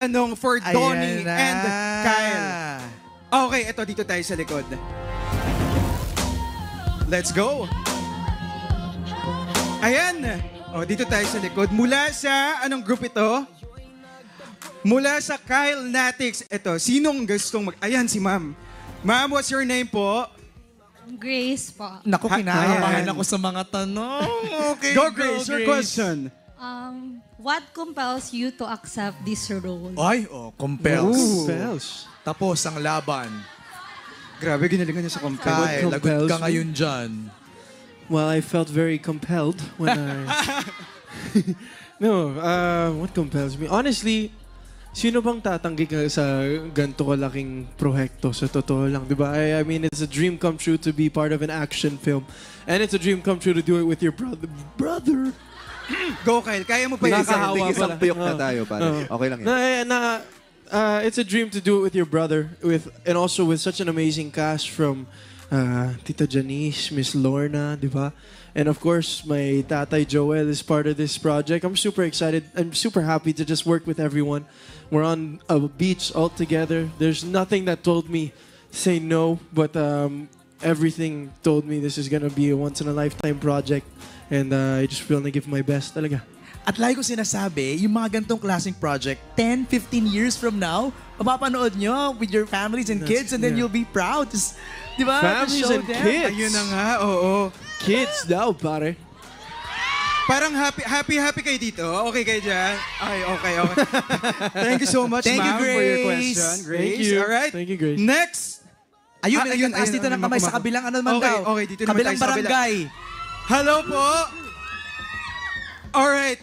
Tanong for Donnie and Kyle. Okay, ito dito tayo sa likod. Let's go. Ayan. O, dito tayo sa likod. Mula sa, anong group ito? Mula sa Kyle Natix. Ito, sinong gustong Ayan, si ma'am. Ma'am, what's your name po? Grace po. Naku, kinakabahan ako sa mga tanong. Okay, Go, Grace. Your question. What compels you to accept this role? Ay, compels. Compels. Tapos ang laban. Grabe, ginalingan niya sa compel. Kyle, lagot compels ka me? ngayon dyan. Well, I felt very compelled when I... No, what compels me? Honestly, sino bang tatanggi ka sa ganito kalaking prohekto sa totoo lang, di ba? I mean, it's a dream come true to be part of an action film. And it's a dream come true to do it with your brother. Go, Kyle. Kaya mo pa yun. Nakakahawa Isang pala. piyok na tayo, pare. Okay lang yan. It's a dream to do it with your brother, and also with such an amazing cast from Tita Janice, Miss Lorna, di ba? And of course, my tatay Joel is part of this project. I'm super excited. I'm super happy to just work with everyone. We're on a beach all together. There's nothing that told me say no, but everything told me this is gonna be a once-in-a-lifetime project. And I just feel na give my best talaga. At lagi ko sinasabi, yung mga gantong klaseng project, 10, 15 years from now, mapapanood nyo with your families and kids and then you'll be proud. Just, di ba? Families and kids. Ayun na nga, oo. Kids daw, pare. Parang happy kayo dito. Okay kayo dyan? Ay, okay. Thank you so much, Thank you, ma'am, for your Grace. question. Grace, Thank you. alright. Thank you, Grace. Next. Ayun, taas dito ng kamay sa kabilang ano naman daw. Okay, dito naman kabilang tayo sa kabila. barangay. Hello po. Alright.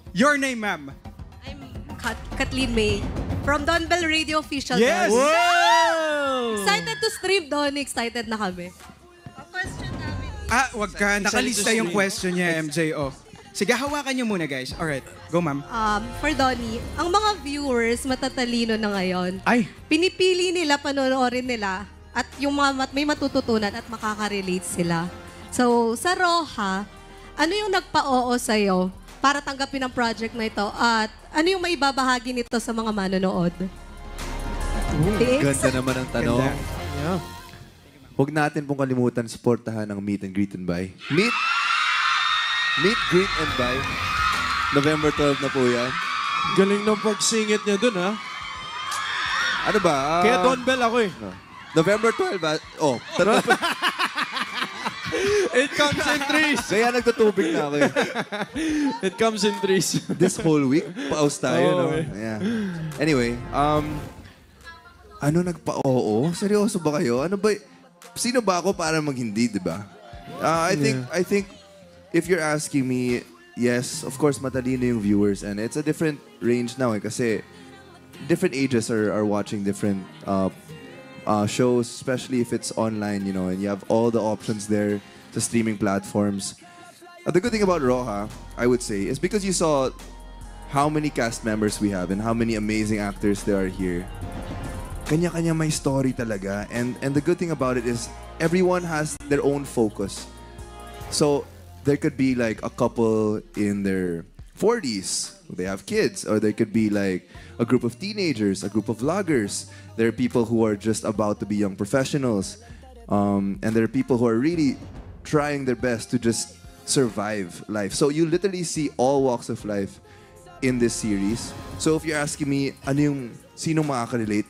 Your name, ma'am. I'm Kathleen May from Don Bell Radio Official. Yes! Don. Whoa! Excited to stream, Don. Excited na kami. Question namin. Wag ka. Nakalista yung question niya, MJ. Sige, hawakan niyo muna, guys. Alright. Go, ma'am. For Donnie, ang mga viewers matatalino na ngayon. Ay! Pinipili nila, panonoorin nila, at yung mga may matututunan at makaka-relate sila. So, sa Roha, ano yung nagpa-oo sa'yo para tanggapin ang project na ito? At ano yung maibabahagi nito sa mga manonood? Ganda naman ang tanong. Yeah. Huwag natin pong kalimutan supportahan ang Meet and Greet and Buy. Meet, Greet and Buy. November 12 na po yan. Galing ng pagsingit niya dun, ha? Ano ba? Kaya Don Bell ako eh. November 12 ba? Oh, It comes in threes. kaya nagtutubig na ako eh. It comes in threes. This whole week, paus tayo, no? eh. Yeah. Anyway, ano nagpa-oo? Seryoso ba kayo? Ano ba? Sino ba ako para mag-hindi, di ba? I think if you're asking me, yes, of course, matalino yung viewers and it's a different range now eh, kasi different ages are watching different shows, especially if it's online, you know, and you have all the options there to streaming platforms. The good thing about Roha, I would say, is because you saw how many cast members we have and how many amazing actors there are here. Kanya-kanya may story talaga. And the good thing about it is everyone has their own focus. So there could be like a couple in their 40s, they have kids, or there could be like a group of teenagers, a group of vloggers. There are people who are just about to be young professionals. And there are people who are really trying their best to just survive life. So you literally see all walks of life in this series. So if you're asking me, ano yung sinong makaka-relate?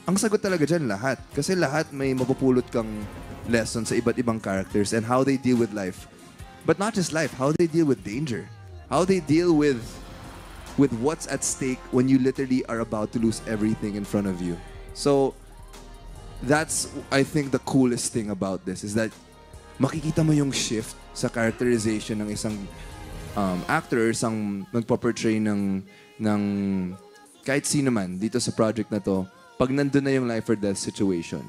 Ang sagot talaga dyan, lahat. Kasi lahat may mapupulot kang lesson sa iba't ibang characters and how they deal with life. But not just life, how they deal with danger. How they deal with what's at stake when you literally are about to lose everything in front of you. So, that's, I think, the coolest thing about this is that makikita mo yung shift sa characterization ng isang actor or isang nagpo-portray ng kahit sino man dito sa project na to pag nandun na yung life or death situation.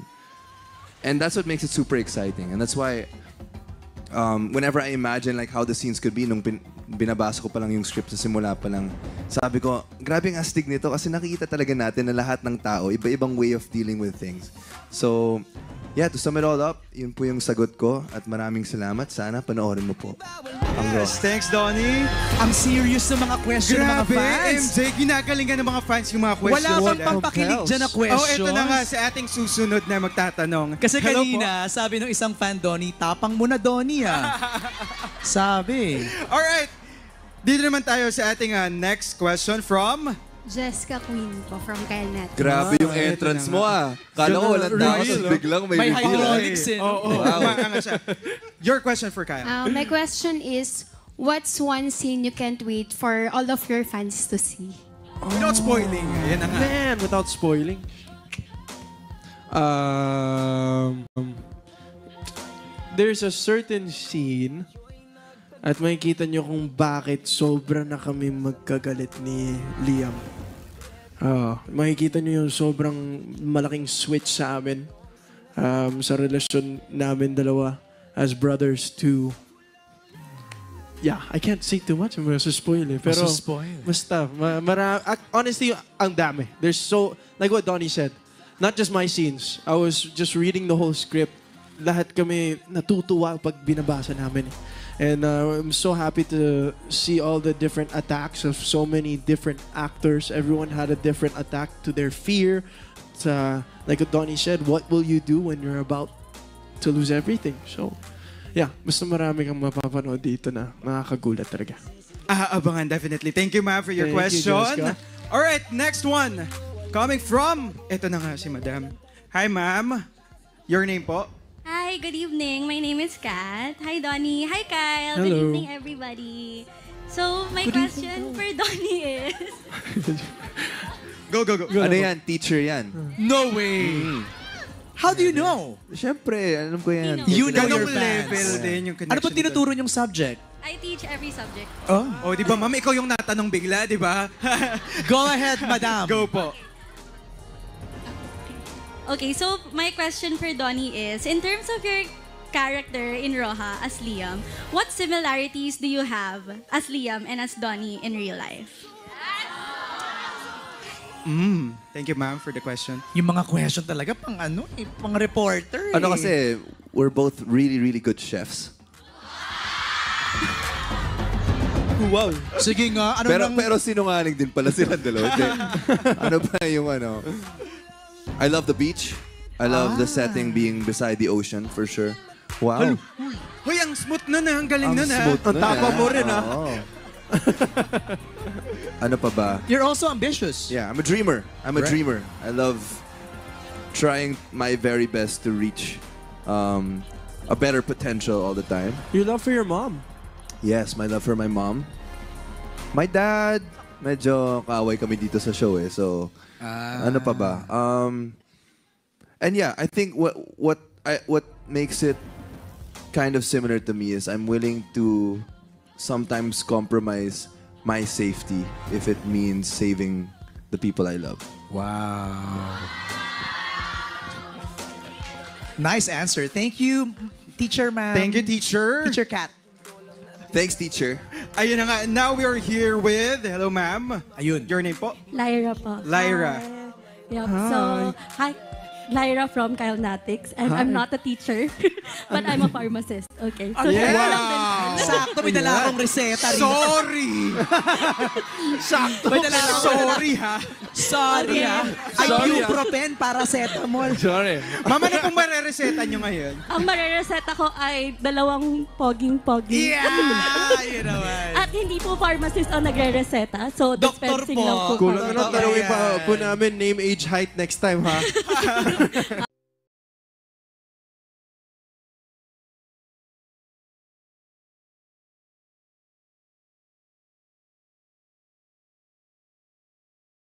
And that's what makes it super exciting. And that's why whenever I imagine like how the scenes could be nung binabasa ko pa lang yung script sa simula pa lang, sabi ko, grabe ang astig nito kasi nakikita talaga natin na lahat ng tao, iba-ibang way of dealing with things. So, yeah, to sum it all up, yun po yung sagot ko at maraming salamat. Sana panoorin mo po ang Roha. Yes, thanks, Donnie. Ang serious na mga question ng mga Grabe, fans. MJ, ginagalingan ng mga fans yung mga questions. Wala bang nila. pampakilig dyan na questions? Oh, ito na nga sa ating susunod na magtatanong. Kasi Hello kanina, sabi ng isang fan, Donnie, tapang mo na, Donnie, ah. Sabi. Po. Alright, dito naman tayo sa ating next question from... Jessica Queen po from Kylnet. Grabe yung entrance mo Kala ko walang tao, tapos biglang may May reveal. hydraulics eh. Oo, umaanga siya. Your question for Kyle. My question is, what's one scene you can't wait for all of your fans to see? Without spoiling. Yan na nga. Man, without spoiling. There's a certain scene at makikita nyo kung bakit sobra na kami magkagalit ni Liam. Makikita nyo yung sobrang malaking switch sa amin sa relasyon namin dalawa as brothers to... Yeah, I can't say too much. I'm gonna spoil eh. Pero Masuspoil. basta, honestly, ang dami. There's so, like what Donnie said, not just my scenes. I was just reading the whole script. Lahat kami natutuwa pag binabasa namin. And I'm so happy to see all the different attacks of so many different actors. Everyone had a different attack to their fear. Like what Donnie said, what will you do when you're about to lose everything? So, yeah, basta marami kang mapapanood dito na nakakagulat talaga. Abangan, definitely. Thank you, ma'am, for your Thank you, question. Jessica. Alright, next one. Coming from... Ito na nga si madam. Hi, ma'am. Your name po? Hi, good evening. My name is Kat. Hi, Donnie. Hi, Kyle. Hello. Good evening, everybody. So, my question for Donnie is... Go. Ano yan? Teacher yan. No way. How do you know? Siyempre, alam ko yan. You know your Ganong fans. level din yung connection. Ano ba tinuturo niyong subject? I teach every subject. Oh, di ba, ma'am? Ikaw yung natanong bigla, di ba? Go ahead, madam. Go po. Okay, so my question for Donnie is, in terms of your character in Roha as Liam, what similarities do you have as Liam and as Donnie in real life? Thank you, ma'am, for the question. Yung mga question talaga pang ano eh, pang reporter eh. Ano kasi, we're both really, really good chefs. Wow. Sige nga, ano Pero sinungaling din pala sila dalawa. Hindi. Ano ba yung ano? I love the beach. I love the setting being beside the ocean, for sure. Wow. Hoy, ang smooth nun Ang galing Ang nun smooth Ang nun, tapa mo rin, Oo. Ano pa ba? You're also ambitious. Yeah, I'm a dreamer. I'm a Right. dreamer. I love trying my very best to reach a better potential all the time. Your love for your mom. Yes, my love for my mom. My dad, medyo kaaway kami dito sa show eh. So, ano pa ba? And yeah, I think what makes it kind of similar to me is I'm willing to sometimes compromise my safety if it means saving the people I love. Wow. Nice answer. Thank you, teacher ma'am. Thank you, teacher. Teacher Kat. Thanks, teacher. Ayun na nga. Now we are here with... Hello, ma'am. Ayun. Your name po? Lyra po. Lyra. Hi. Yep. So, hi. Lyra from Kylnatics. And I'm not a teacher, but I'm a pharmacist. Okay. So, Yeah. share lang din. Sakto, may dala akong reseta rin. Sorry! Sakto. May dala akong Sorry, ha? Sorry ha. Ibuprofen, paracetamol. Sorry. Mama, ano pong marereseta nyo ngayon? Ang marereseta ko ay 2 poging-pogi. Yun naman. At hindi po pharmacist ang nagre-reseta. So, Doktor dispensing po. lang po. Kulang kami. na tanongin pa po namin name, age, height next time, ha?